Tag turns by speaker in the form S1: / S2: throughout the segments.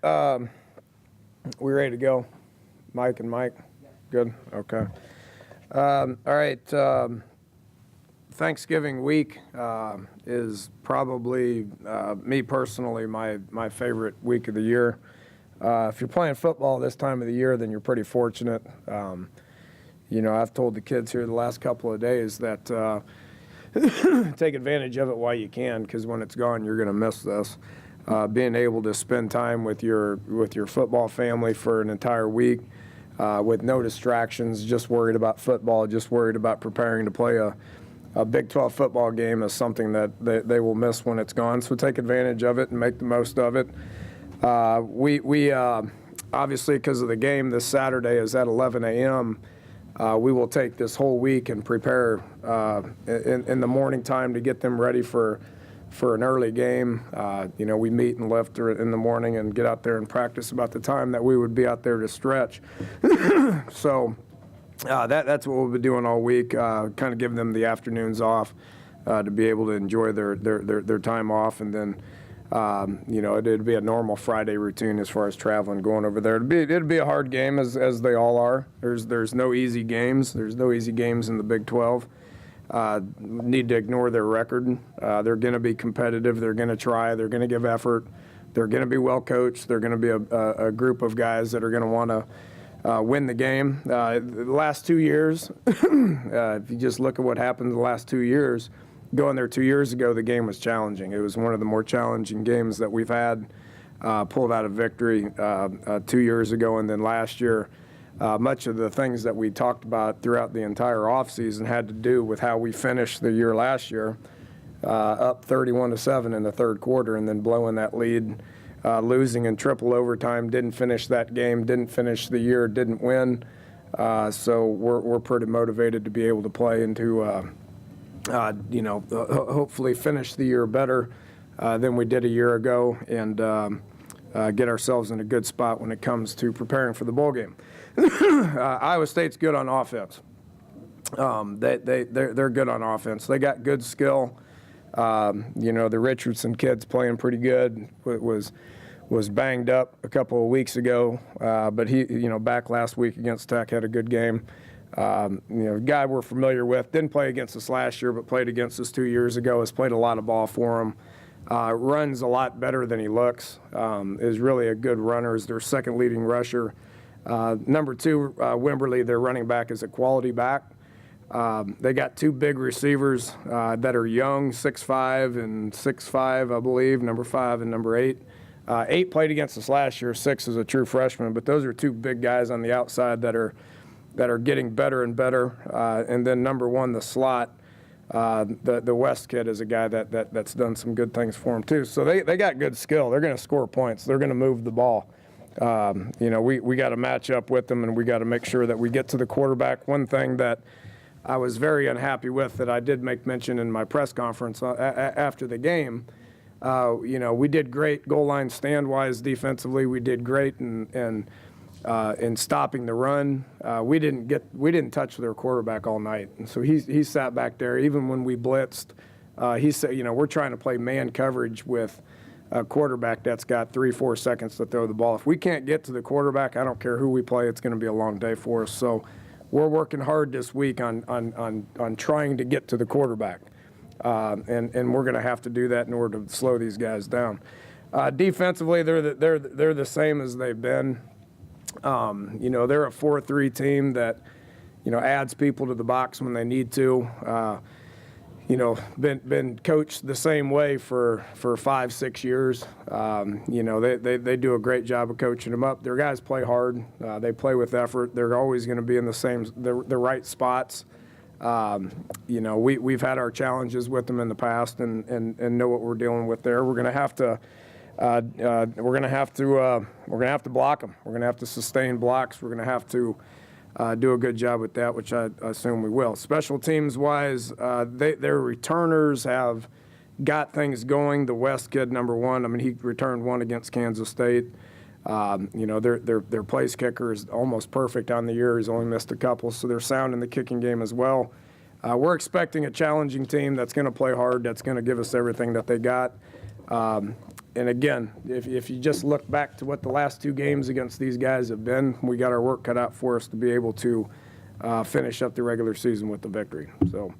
S1: we ready to go? Mike and Mike? Good? Okay. All right. Thanksgiving week is probably, me personally, my favorite week of the year. If you're playing football this time of the year, then you're pretty fortunate. I've told the kids here the last couple of days that take advantage of it while you can, because when it's gone, you're going to miss this. Being able to spend time with your football family for an entire week with no distractions, just worried about football, just worried about preparing to play a Big 12 football game is something that they will miss when it's gone. So take advantage of it and make the most of it. We obviously, because of the game this Saturday is at 11 a.m., we will take this whole week and prepare in the morning time to get them ready for an early game. We meet and lift in the morning and get out there and practice about the time that we would be out there to stretch. So that's what we'll be doing all week, kind of giving them the afternoons off to be able to enjoy their time off. And then, it'd be a normal Friday routine as far as traveling, going over there. It'd be a hard game, as they all are. There's no easy games. There's no easy games in the Big 12. Need to ignore their record. They're going to be competitive. They're going to try. They're going to give effort. They're going to be well coached. They're going to be a group of guys that are going to want to win the game. The last 2 years, if you just look at what happened the last 2 years, going there 2 years ago, the game was challenging. It was one of the more challenging games that we've had. Pulled out a victory 2 years ago, and then last year, much of the things that we talked about throughout the entire offseason had to do with how we finished the year last year, up 31-7 in the third quarter, and then blowing that lead, losing in triple overtime, didn't finish that game, didn't finish the year, didn't win. So we're pretty motivated to be able to play and to hopefully finish the year better than we did a year ago, and get ourselves in a good spot when it comes to preparing for the bowl game. Iowa State's good on offense. They're good on offense. They got good skill. The Richardson kid's playing pretty good. Was banged up a couple of weeks ago, but he, back last week against Tech, had a good game. Guy we're familiar with, didn't play against us last year, but played against us 2 years ago, has played a lot of ball for him. Runs a lot better than he looks, is really a good runner, is their second leading rusher. Number two, Wimberly, their running back, is a quality back. They got two big receivers that are young, 6'5" and 6'5", I believe, number 5 and number 8. 8 played against us last year, 6 is a true freshman, but those are two big guys on the outside that are getting better and better. And then number 1, the slot, the West kid, is a guy that's done some good things for him too. So they got good skill. They're going to score points. They're going to move the ball. We got to match up with them, and we got to make sure that we get to the quarterback. One thing that I was very unhappy with, that I did make mention in my press conference after the game, we did great goal line stand-wise defensively. We did great in stopping the run. We didn't touch their quarterback all night, and so he sat back there. Even when we blitzed, he said, we're trying to play man coverage with a quarterback that's got 3-4 seconds to throw the ball. If we can't get to the quarterback, I don't care who we play, it's going to be a long day for us. So we're working hard this week on trying to get to the quarterback, and we're going to have to do that in order to slow these guys down. Defensively, they're the same as they've been. They're a 4-3 team that adds people to the box when they need to. Been coached the same way for 5-6 years. They do a great job of coaching them up. Their guys play hard. They play with effort. They're always going to be in the right spots. We've had our challenges with them in the past and know what we're dealing with there. We're going to have to block them. We're going to have to sustain blocks. We're going to have to do a good job with that, which I assume we will. Special teams wise, their returners have got things going. The West kid, number 1, he returned 1 against Kansas State. Their place kicker is almost perfect on the year. He's only missed a couple, so they're sound in the kicking game as well. We're expecting a challenging team that's going to play hard, that's going to give us everything that they got. And again, if you just look back to what the last 2 games against these guys have been, we got our work cut out for us to be able to finish up the regular season with the victory. So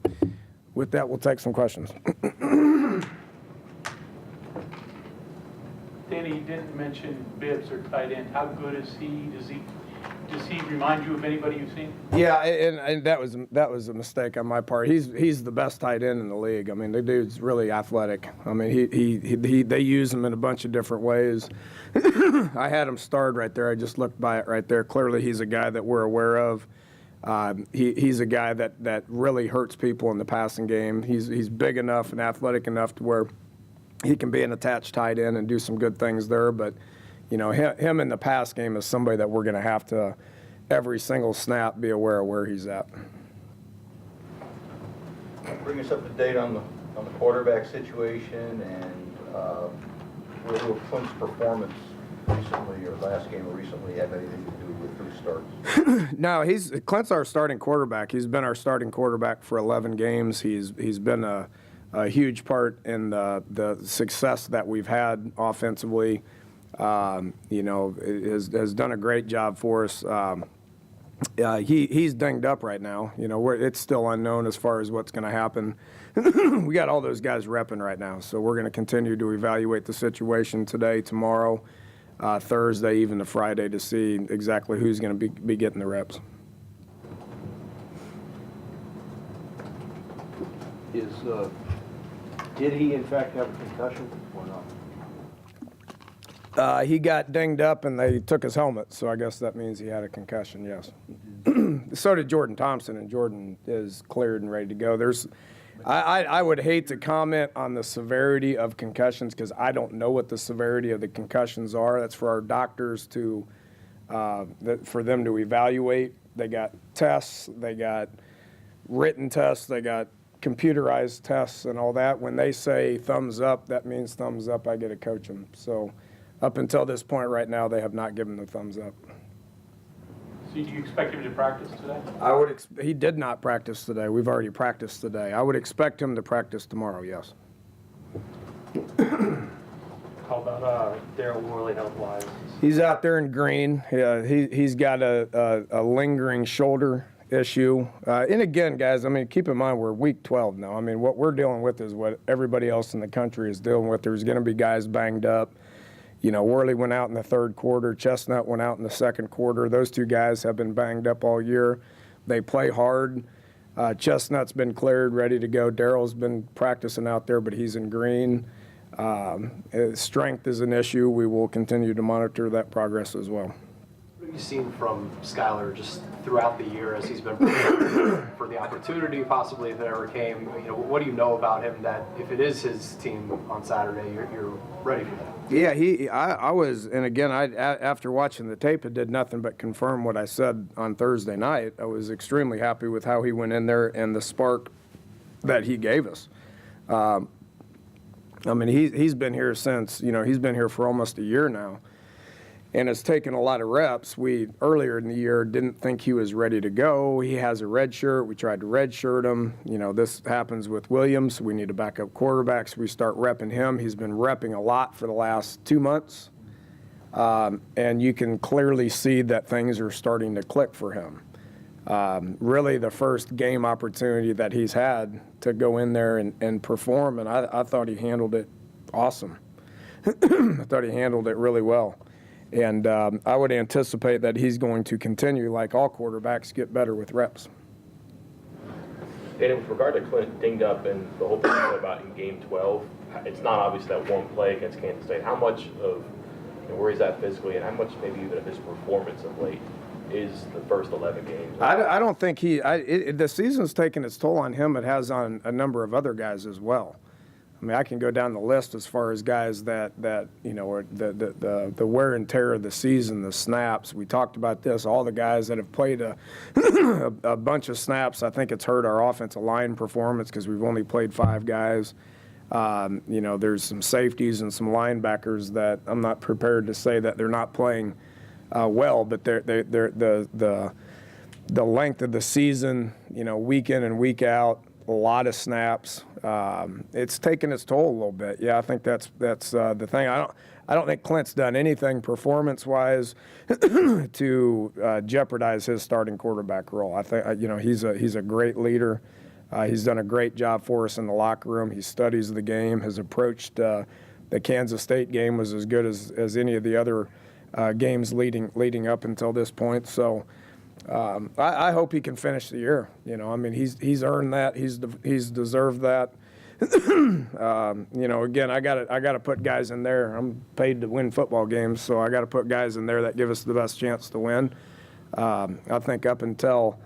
S1: with that, we'll take some questions.
S2: Dana, you didn't mention Bibbs or tight end. How good is he? Does he remind you of anybody you've seen?
S1: Yeah, and that was a mistake on my part. He's the best tight end in the league. I mean, the dude's really athletic. I mean, they use him in a bunch of different ways. I had him starred right there. I just looked by it right there. Clearly, he's a guy that we're aware of. He's a guy that really hurts people in the passing game. He's big enough and athletic enough to where he can be an attached tight end and do some good things there. But, you know, him in the pass game is somebody that we're going to have to, every single snap, be aware of where he's at.
S3: Bring us up to date on the quarterback situation and will Clint's performance recently or last game recently have anything to do with who starts?
S1: No, Clint's our starting quarterback. He's been our starting quarterback for 11 games. He's been a huge part in the success that we've had offensively. You know, has done a great job for us. He's dinged up right now. You know, it's still unknown as far as what's going to happen. We got all those guys repping right now, so we're going to continue to evaluate the situation today, tomorrow, Thursday, even to Friday, to see exactly who's going to be getting the reps.
S4: Did he in fact have a concussion or not?
S1: He got dinged up and they took his helmet, so I guess that means he had a concussion, yes. So did Jordan Thompson, and Jordan is cleared and ready to go. I would hate to comment on the severity of concussions because I don't know what the severity of the concussions are. That's for our doctors to, for them to evaluate. They got tests, they got written tests, they got computerized tests and all that. When they say thumbs up, that means thumbs up. I get to coach them. So up until this point right now, they have not given the thumbs up.
S2: So do you expect him to practice today?
S1: He did not practice today. We've already practiced today. I would expect him to practice tomorrow, yes.
S5: How about Daryl Worley health-wise?
S1: He's out there in green. Yeah, he's got a lingering shoulder issue. And again, guys, I mean, keep in mind we're week 12 now. I mean, what we're dealing with is what everybody else in the country is dealing with. There's going to be guys banged up. You know, Worley went out in the third quarter. Chestnut went out in the second quarter. Those 2 guys have been banged up all year. They play hard. Chestnut's been cleared, ready to go. Daryl's been practicing out there, but he's in green. Strength is an issue. We will continue to monitor that progress as well.
S5: What have you seen from Skylar just throughout the year as he's been preparing for the opportunity, possibly if it ever came? You know, what do you know about him that if it is his team on Saturday, you're ready for that?
S1: Yeah, I was, and again, after watching the tape, it did nothing but confirm what I said on Thursday night. I was extremely happy with how he went in there and the spark that he gave us. I mean, he's been here since, you know, he's been here for almost a year now. And it's taken a lot of reps. We, earlier in the year, didn't think he was ready to go. He has a red shirt. We tried to red shirt him. You know, this happens with Williams. We need a backup quarterback, so we start repping him. He's been repping a lot for the last 2 months. And you can clearly see that things are starting to click for him. Really the first game opportunity that he's had to go in there and perform, and I thought he handled it awesome. I thought he handled it really well. And I would anticipate that he's going to continue, like all quarterbacks, get better with reps.
S6: And with regard to Clint dinged up and the whole thing about in Game 12, it's not obvious that one play against Kansas State. How much of where he's at physically and how much maybe even of his performance of late is the first 11 games?
S1: I don't think the season's taken its toll on him. It has on a number of other guys as well. I mean, I can go down the list as far as guys that you know, are the wear and tear of the season, the snaps. We talked about this. All the guys that have played a bunch of snaps, I think it's hurt our offensive line performance because we've only played 5 guys. You know, there's some safeties and some linebackers that I'm not prepared to say that they're not playing well, but they're the length of the season, you know, week in and week out. a lot of snaps. It's taken its toll a little bit. Yeah, I think that's the thing. I don't think Clint's done anything performance-wise to jeopardize his starting quarterback role. I think he's a great leader. He's done a great job for us in the locker room. He studies the game. His approach to the Kansas State game was as good as any of the other games leading up until this point. So I hope he can finish the year. I mean, he's earned that. He's deserved that. Again, I got to put guys in there. I'm paid to win football games, so I got to put guys in there that give us the best chance to win. I think up until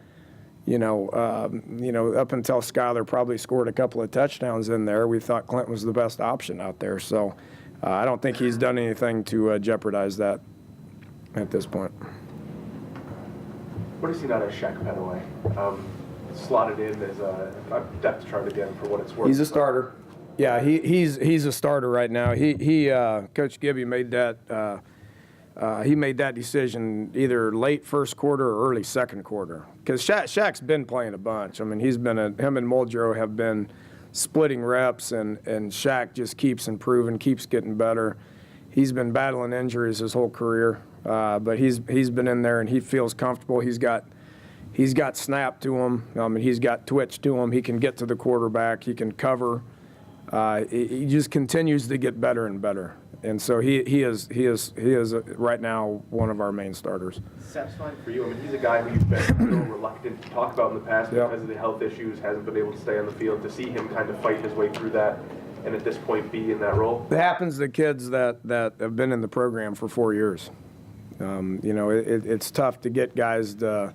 S1: Skyler probably scored a couple of touchdowns in there, we thought Clint was the best option out there. So I don't think he's done anything to jeopardize that at this point.
S7: What do you see out of Shaq Petaway? Slotted in as a depth chart again for what it's worth.
S1: He's a starter. Yeah, he's a starter right now. Coach Gibby made that decision either late first quarter or early second quarter, because Shaq's been playing a bunch. I mean, him and Muldrow have been splitting reps, and Shaq just keeps improving, keeps getting better. He's been battling injuries his whole career, but he's been in there and he feels comfortable. He's got snap to him. He's got twitch to him. He can get to the quarterback. He can cover. He just continues to get better and better. And so he is right now one of our main starters.
S7: Satisfying for you. I mean, he's a guy who you've been a little reluctant to talk about in the past because of the health issues, hasn't been able to stay on the field. To see him kind of fight his way through that and at this point be in that role? It
S1: happens to kids that have been in the program for 4 years. It's tough to get guys to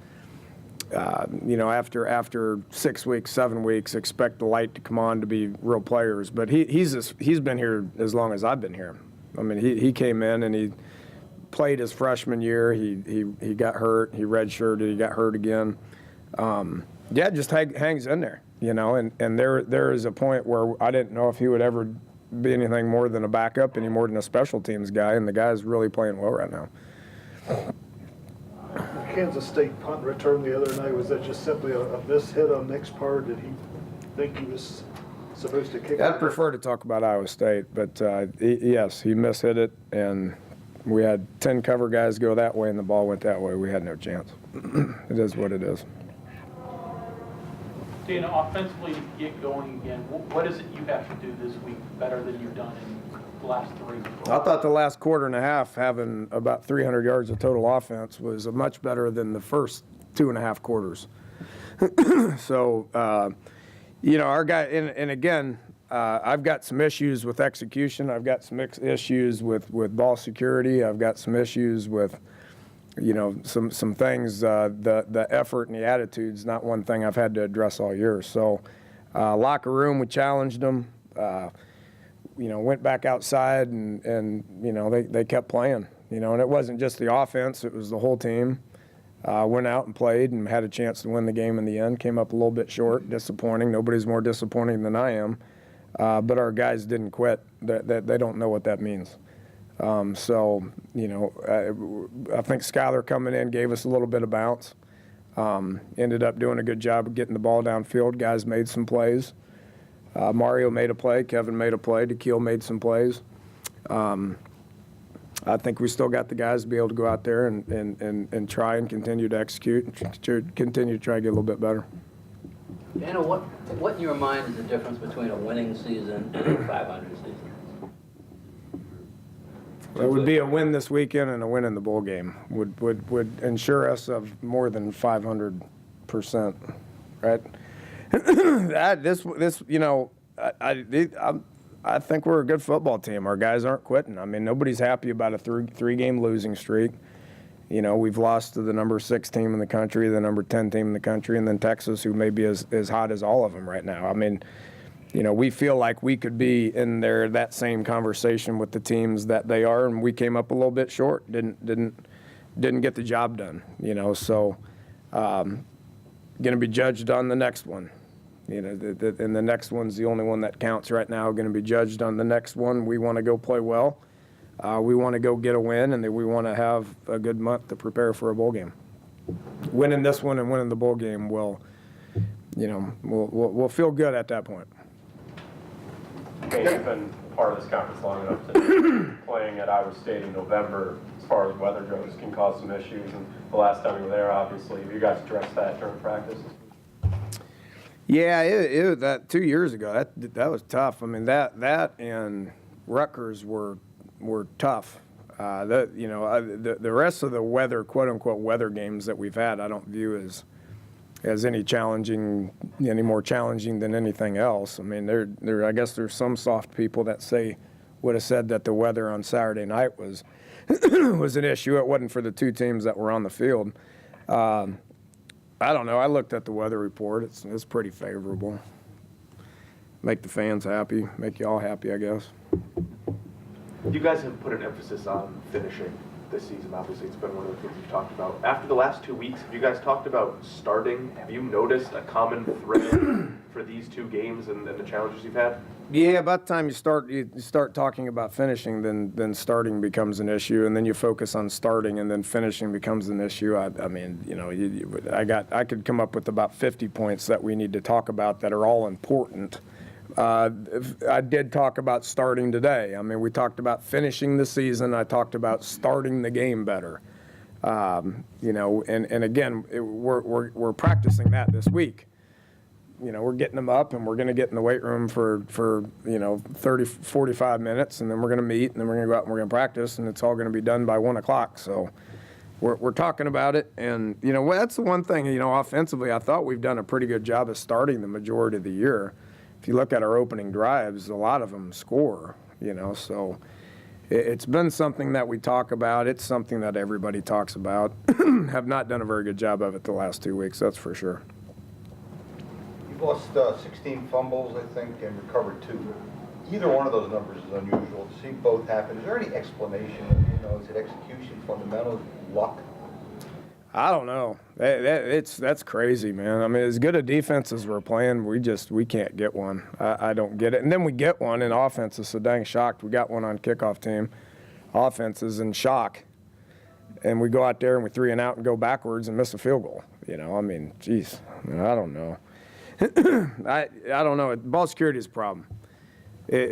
S1: after 6 weeks, 7 weeks, expect the light to come on to be real players. But he's been here as long as I've been here. I mean, he came in and he played his freshman year. He got hurt. He redshirted. He got hurt again. Just hangs in there, And there is a point where I didn't know if he would ever be anything more than a backup, any more than a special teams guy. And the guy's really playing well right now.
S8: Kansas State punt return the other night, was that just simply a miss hit on Nick's part? Did he think he was supposed to kick it?
S1: I'd prefer to talk about Iowa State, but yes, he mishit it, and we had 10 cover guys go that way, and the ball went that way. We had no chance. It is what it is.
S2: Dana, offensively to get going again, what is it you have to do this week better than you've done in the last 3?
S1: I thought the last quarter and a half, having about 300 yards of total offense, was much better than the first 2.5 quarters. So, our guy, and again, I've got some issues with execution. I've got some issues with ball security. I've got some issues with, some things. The effort and the attitude's not one thing I've had to address all year. So, locker room, we challenged them. Went back outside and they kept playing, and it wasn't just the offense, it was the whole team. Went out and played and had a chance to win the game in the end. Came up a little bit short, disappointing. Nobody's more disappointing than I am. But our guys didn't quit. They don't know what that means. I think Skyler coming in gave us a little bit of bounce. Ended up doing a good job of getting the ball downfield. Guys made some plays. Mario made a play. Kevin made a play. DeKeel made some plays. I think we still got the guys to be able to go out there and try and continue to execute and continue to try to get a little bit better.
S9: Dana, what in your mind is the difference between a winning season and a 500 season?
S1: It would be a win this weekend and a win in the bowl game would ensure us of more than 500%, right? I think we're a good football team. Our guys aren't quitting. I mean, nobody's happy about a three-game losing streak. We've lost to the number 6 team in the country, the number 10 team in the country, and then Texas, who may be as hot as all of them right now. I mean, we feel like we could be in there that same conversation with the teams that they are, and we came up a little bit short. Didn't get the job done. So going to be judged on the next one. And the next one's the only one that counts right now. Going to be judged on the next one. We want to go play well. We want to go get a win, and then we want to have a good month to prepare for a bowl game. Winning this one and winning the bowl game will we'll feel good at that point.
S10: Okay, you've been part of this conference long enough to playing at Iowa State in November, as far as weather goes, can cause some issues. And the last time you were there, obviously, have you guys addressed that during practice?
S1: Yeah, that 2 years ago, that was tough. I mean, that and Rutgers were tough. The rest of the weather, quote unquote, weather games that we've had, I don't view as any more challenging than anything else. I mean, I guess there's some soft people that would have said that the weather on Saturday night was was an issue. It wasn't for the two teams that were on the field. I don't know. I looked at the weather report. It's pretty favorable. Make the fans happy. Make you all happy, I guess.
S7: You guys have put an emphasis on finishing this season. Obviously, it's been one of the things you've talked about. After the last 2 weeks, have you guys talked about starting? Have you noticed a common thread for these two games and the challenges you've had?
S1: Yeah, about the time you start talking about finishing, then starting becomes an issue, and then you focus on starting, and then finishing becomes an issue. I mean, I could come up with about 50 points that we need to talk about that are all important. I did talk about starting today. I mean, we talked about finishing the season. I talked about starting the game better. And again, we're practicing that this week. We're getting them up, and we're going to get in the weight room for 30, 45 minutes, and then we're going to meet, and then we're going to go out and we're going to practice, and it's all going to be done by 1 o'clock. So we're talking about it, and that's the one thing. Offensively, I thought we've done a pretty good job of starting the majority of the year. If you look at our opening drives, a lot of them score. So it's been something that we talk about. It's something that everybody talks about. Have not done a very good job of it the last 2 weeks, that's for sure.
S3: You've lost 16 fumbles, I think, and recovered 2. Either one of those numbers is unusual. To see both happen, is there any explanation? Is it execution, fundamentals, luck?
S1: I don't know. That's crazy, man. I mean, as good a defense as we're playing, we can't get one. I don't get it. And then we get one, and offense is so dang shocked. We got one on kickoff team. Offense is in shock. And we go out there and we 3 and out and go backwards and miss a field goal. I mean, geez, I don't know. I don't know. Ball security is a problem.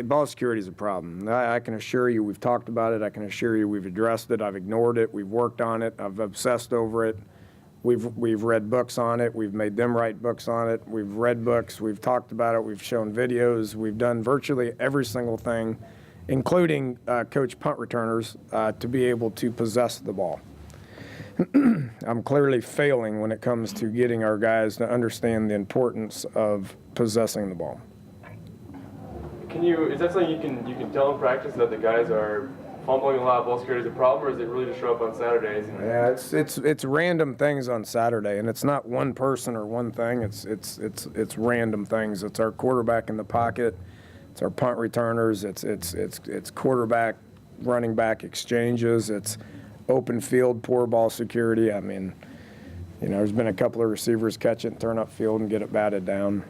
S1: Ball security is a problem. I can assure you we've talked about it. I can assure you we've addressed it. I've ignored it. We've worked on it. I've obsessed over it. We've read books on it. We've made them write books on it. We've read books. We've talked about it. We've shown videos. We've done virtually every single thing, including coach punt returners, to be able to possess the ball. I'm clearly failing when it comes to getting our guys to understand the importance of possessing the ball.
S10: Is that something you can tell in practice, that the guys are fumbling a lot, ball security is a problem, or is it really to show up on Saturdays?
S1: Yeah, it's random things on Saturday, and it's not one person or one thing. It's random things. It's our quarterback in the pocket. It's our punt returners. It's quarterback, running back exchanges. It's open field, poor ball security. I mean, there's been a couple of receivers catch it and turn up field and get it batted down.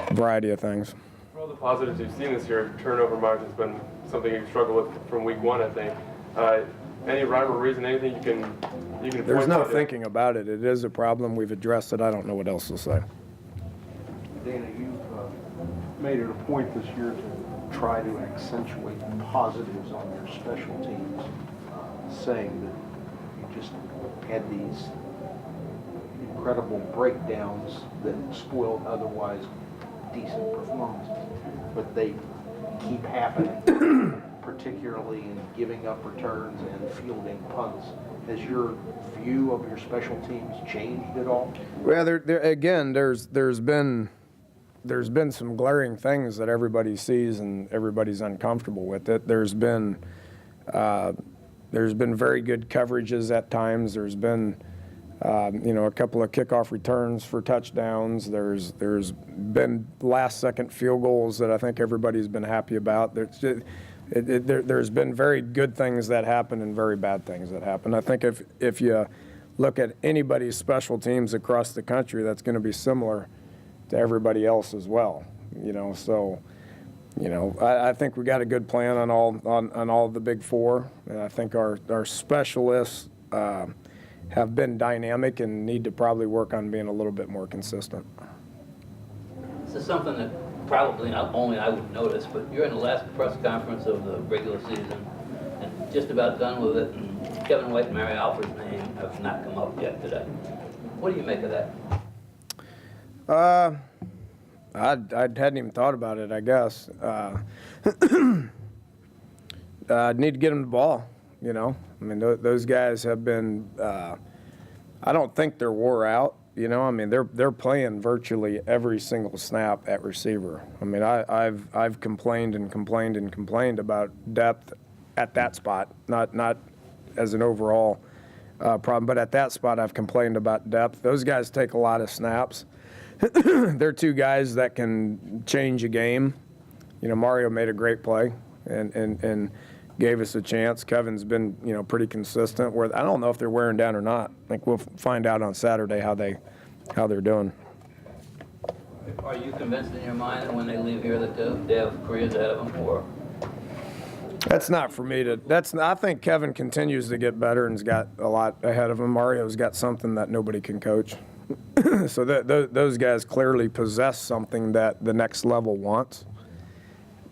S1: A variety of things.
S10: For all the positives you've seen this year, turnover margin's been something you've struggled with from week 1, I think. Any rhyme or reason, anything you can point
S1: There's no
S10: to?
S1: thinking about it. It is a problem. We've addressed it. I don't know what else to say.
S4: Dana, you've made it a point this year to try to accentuate positives on your special teams, saying that you just had these incredible breakdowns that spoiled otherwise decent performances, but they keep happening, particularly in giving up returns and fielding punts. Has your view of your special teams changed at all?
S1: Well, there's been some glaring things that everybody sees and everybody's uncomfortable with it. There's been very good coverages at times. There's been a couple of kickoff returns for touchdowns. There's been last-second field goals that I think everybody's been happy about. There's been very good things that happen and very bad things that happen. I think if you look at anybody's special teams across the country, that's going to be similar to everybody else as well. I think we got a good plan on all the big four, and I think our specialists have been dynamic and need to probably work on being a little bit more consistent.
S9: This is something that probably not only I would notice, but you're in the last press conference of the regular season and just about done with it, and Kevin White and Mary Alford's name have not come up yet today. What do you make of that?
S1: I hadn't even thought about it, I guess. Need to get them the ball, you know. I mean, those guys have been, I don't think they're wore out, you know. I mean, they're playing virtually every single snap at receiver. I mean, I've complained and complained and complained about depth at that spot, not as an overall problem, but at that spot I've complained about depth. Those guys take a lot of snaps. They're two guys that can change a game. You know, Mario made a great play and gave us a chance. Kevin's been, you know, pretty consistent. Where I don't know if they're wearing down or not. I think we'll find out on Saturday how they're doing.
S9: Are you convinced in your mind that when they leave here that they have careers ahead of them, or?
S1: That's not for me to. I think Kevin continues to get better and's got a lot ahead of him. Mario's got something that nobody can coach. So those guys clearly possess something that the next level wants.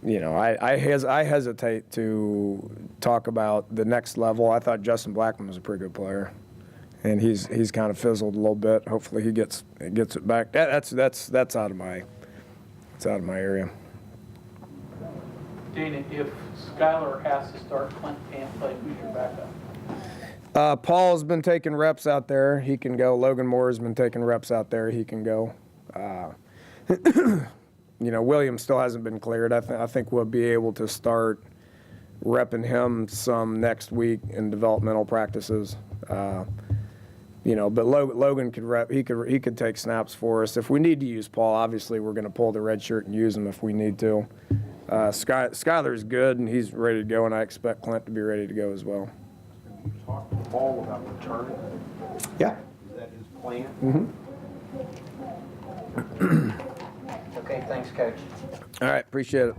S1: You know, I hesitate to talk about the next level. I thought Justin Blackman was a pretty good player, and he's kind of fizzled a little bit. Hopefully he gets it back. That's out of my area.
S2: Dana, if Skylar has to start, Clint can't play, who's your backup?
S1: Paul's been taking reps out there. He can go. Logan Moore's been taking reps out there. He can go. You know, Williams still hasn't been cleared. I think we'll be able to start repping him some next week in developmental practices. You know, but Logan could rep. He could take snaps for us if we need to use Paul. Obviously, we're going to pull the red shirt and use him if we need to. Skylar's good and he's ready to go, and I expect Clint to be ready to go as well.
S4: You talked to Paul about returning.
S1: Yeah.
S4: Is that his plan?
S1: Mm-hmm.
S11: Okay, thanks, Coach.
S1: All right, appreciate it.